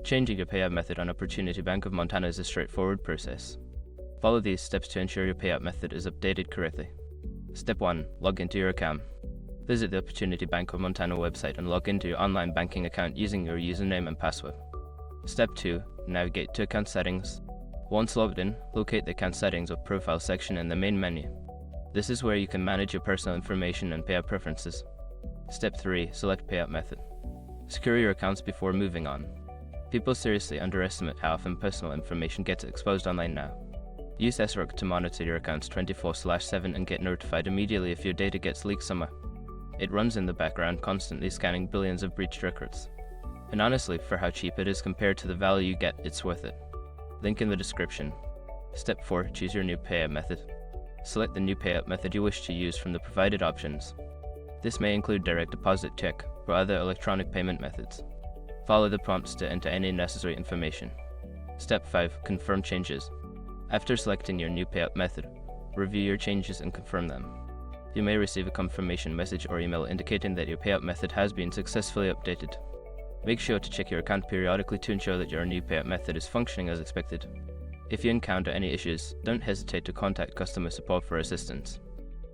Changing your payout method on Opportunity Bank of Montana is a straightforward process. Follow these steps to ensure your payout method is updated correctly. Step 1. Log into your account. Visit the Opportunity Bank of Montana website and log into your online banking account using your username and password. Step 2. Navigate to Account Settings. Once logged in, locate the Account Settings or Profile section in the main menu. This is where you can manage your personal information and payout preferences. Step 3. Select Payout Method. Secure your accounts before moving on. People seriously underestimate how often personal information gets exposed online now. Use SROC to monitor your accounts 24/7 and get notified immediately if your data gets leaked somewhere. It runs in the background, constantly scanning billions of breached records. And honestly, for how cheap it is compared to the value you get, it's worth it. Link in the description. Step 4. Choose your new payout method. Select the new payout method you wish to use from the provided options. This may include direct deposit, check, or other electronic payment methods. Follow the prompts to enter any necessary information. Step 5. Confirm changes. After selecting your new payout method, review your changes and confirm them. You may receive a confirmation message or email indicating that your payout method has been successfully updated. Make sure to check your account periodically to ensure that your new payout method is functioning as expected. If you encounter any issues, don't hesitate to contact customer support for assistance.